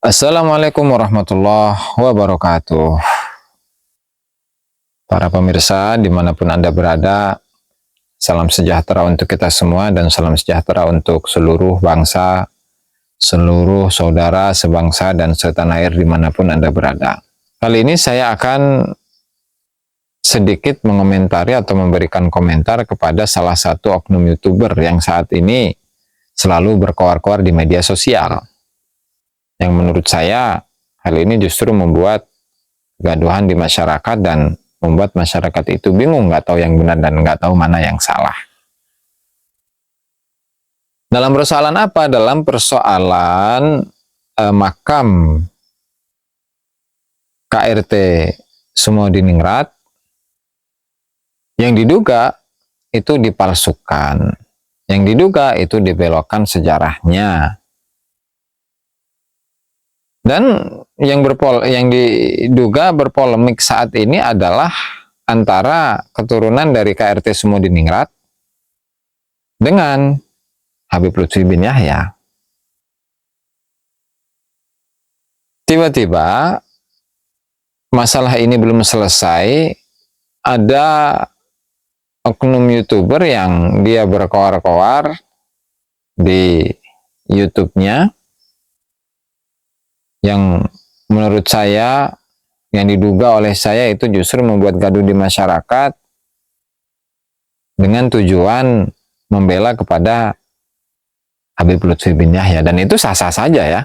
Assalamualaikum warahmatullahi wabarakatuh. Para pemirsa dimanapun Anda berada, salam sejahtera untuk kita semua dan salam sejahtera untuk seluruh bangsa, seluruh saudara sebangsa dan setanah air dimanapun Anda berada. Kali ini saya akan sedikit mengomentari atau memberikan komentar kepada salah satu oknum YouTuber yang saat ini selalu berkoar-koar di media sosial. Yang menurut saya hal ini justru membuat kegaduhan di masyarakat dan membuat masyarakat itu bingung, nggak tahu yang benar dan nggak tahu mana yang salah. Dalam persoalan apa? Dalam persoalan makam KRT Sumodiningrat yang diduga itu dipalsukan, yang diduga itu dibelokkan sejarahnya. Dan yang diduga berpolemik saat ini adalah antara keturunan dari KRT Sumodiningrat dengan Habib Lutfi bin Yahya. Tiba-tiba masalah ini belum selesai, ada oknum YouTuber yang dia berkoar-koar di YouTube-nya yang menurut saya, yang diduga oleh saya itu justru membuat gaduh di masyarakat dengan tujuan membela kepada Habib Lutfi bin Yahya, dan itu sah-sah saja ya.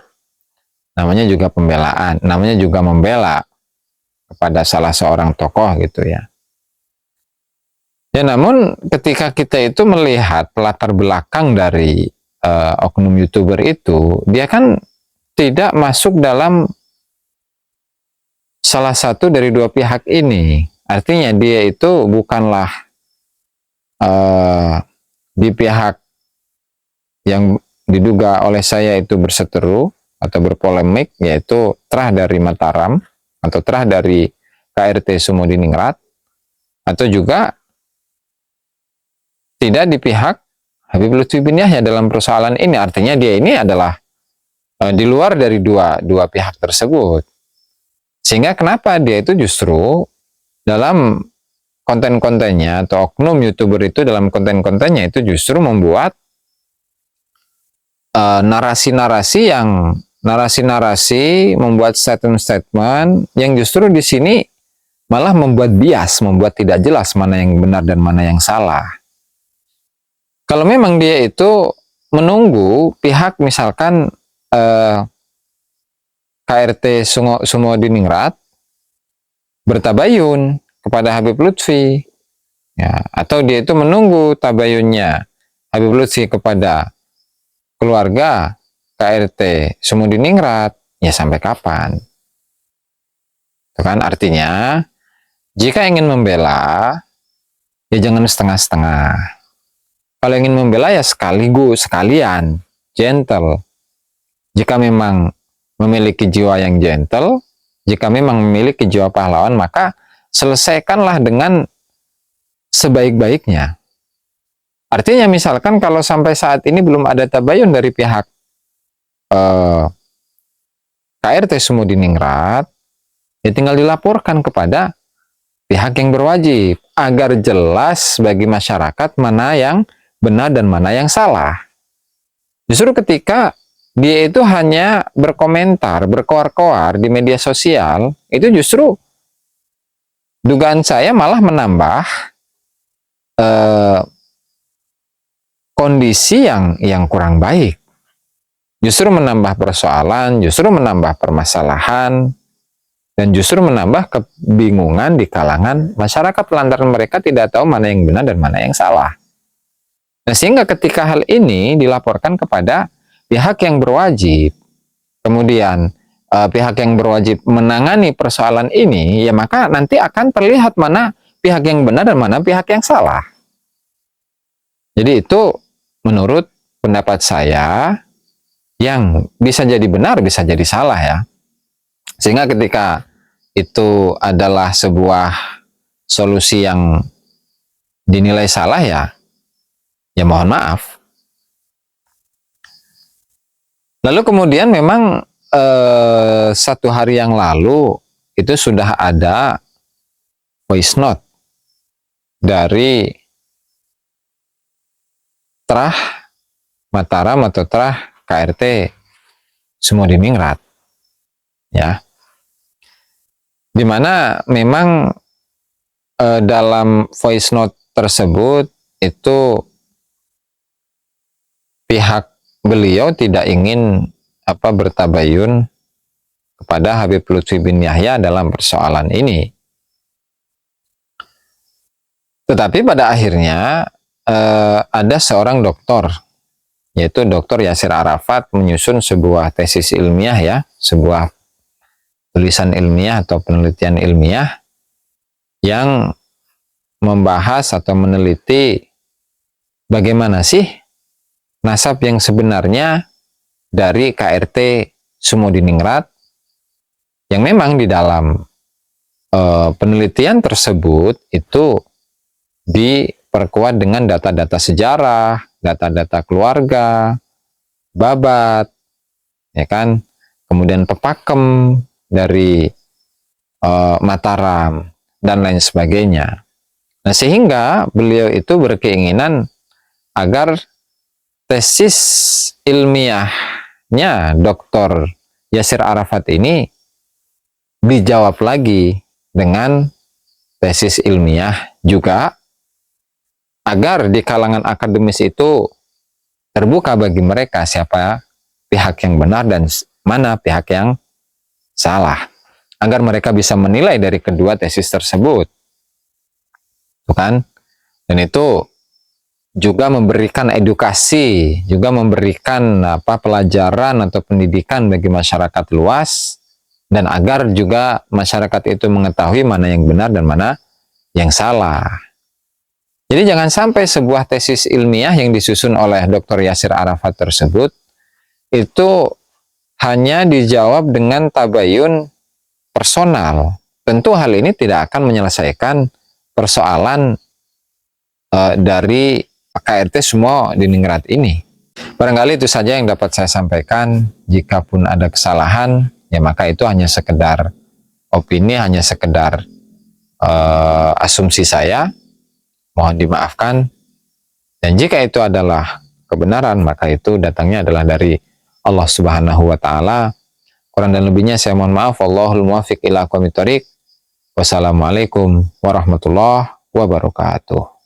Namanya juga pembelaan, namanya juga membela kepada salah seorang tokoh gitu ya. Ya, namun ketika kita itu melihat latar belakang dari oknum YouTuber itu, dia kan tidak masuk dalam salah satu dari dua pihak ini. Artinya dia itu bukanlah di pihak yang diduga oleh saya itu berseteru atau berpolemik, yaitu Trah dari Mataram atau Trah dari KRT Sumodiningrat, atau juga tidak di pihak Habib Lutfi bin Yahya dalam persoalan ini. Artinya dia ini adalah di luar dari dua pihak tersebut. Sehingga kenapa dia itu justru dalam konten-kontennya atau oknum YouTuber itu dalam konten-kontennya itu justru membuat narasi-narasi membuat statement-statement yang justru di sini malah membuat bias, membuat tidak jelas mana yang benar dan mana yang salah. Kalau memang dia itu menunggu pihak misalkan KRT Sumodiningrat bertabayun kepada Habib Lutfi, ya, atau dia itu menunggu tabayunnya Habib Lutfi kepada keluarga KRT Sumodiningrat, ya sampai kapan? Itu kan artinya jika ingin membela ya jangan setengah-setengah. Kalau ingin membela ya sekalian, gentle. Jika memang memiliki jiwa yang gentle, jika memang memiliki jiwa pahlawan, maka selesaikanlah dengan sebaik-baiknya. Artinya misalkan kalau sampai saat ini belum ada tabayun dari pihak KRT Sumodiningrat, ya tinggal dilaporkan kepada pihak yang berwajib agar jelas bagi masyarakat mana yang benar dan mana yang salah. Justru ketika dia itu hanya berkomentar, berkoar-koar di media sosial, itu justru dugaan saya malah menambah kondisi yang kurang baik. Justru menambah persoalan, justru menambah permasalahan, dan justru menambah kebingungan di kalangan masyarakat lantaran mereka tidak tahu mana yang benar dan mana yang salah. Nah, sehingga ketika hal ini dilaporkan kepada pihak yang berwajib, kemudian pihak yang berwajib menangani persoalan ini, ya maka nanti akan terlihat mana pihak yang benar dan mana pihak yang salah. Jadi itu menurut pendapat saya yang bisa jadi benar, bisa jadi salah ya. Sehingga ketika itu adalah sebuah solusi yang dinilai salah ya mohon maaf. Lalu kemudian memang 1 hari yang lalu itu sudah ada voice note dari Trah Mataram atau Trah KRT Sumodiningrat, ya, dimana memang dalam voice note tersebut itu pihak beliau tidak ingin bertabayun kepada Habib Lutfi bin Yahya dalam persoalan ini. Tetapi pada akhirnya ada seorang dokter, yaitu Dr. Yasir Arafat, menyusun sebuah tesis ilmiah, ya, sebuah tulisan ilmiah atau penelitian ilmiah yang membahas atau meneliti bagaimana sih nasab yang sebenarnya dari KRT Sumodiningrat, yang memang di dalam penelitian tersebut itu diperkuat dengan data-data sejarah, data-data keluarga, babat, ya kan, kemudian pepakem dari Mataram dan lain sebagainya. Nah, sehingga beliau itu berkeinginan agar tesis ilmiahnya Dr. Yasir Arafat ini dijawab lagi dengan tesis ilmiah juga, agar di kalangan akademis itu terbuka bagi mereka siapa pihak yang benar dan mana pihak yang salah, agar mereka bisa menilai dari kedua tesis tersebut, bukan? Dan itu juga memberikan edukasi, juga memberikan pelajaran atau pendidikan bagi masyarakat luas, dan agar juga masyarakat itu mengetahui mana yang benar dan mana yang salah. Jadi jangan sampai sebuah tesis ilmiah yang disusun oleh Dr. Yasir Arafat tersebut itu hanya dijawab dengan tabayun personal. Tentu hal ini tidak akan menyelesaikan persoalan dari KRT Sumodiningrat ini. Barangkali itu saja yang dapat saya sampaikan. Jikapun ada kesalahan, ya maka itu hanya sekedar opini, hanya sekedar asumsi saya. Mohon dimaafkan. Dan jika itu adalah kebenaran, maka itu datangnya adalah dari Allah Subhanahu wa Ta'ala. Kurang dan lebihnya saya mohon maaf. Wallahul muwaffiq ila aqwamit thoriq. Wassalamualaikum warahmatullahi wabarakatuh.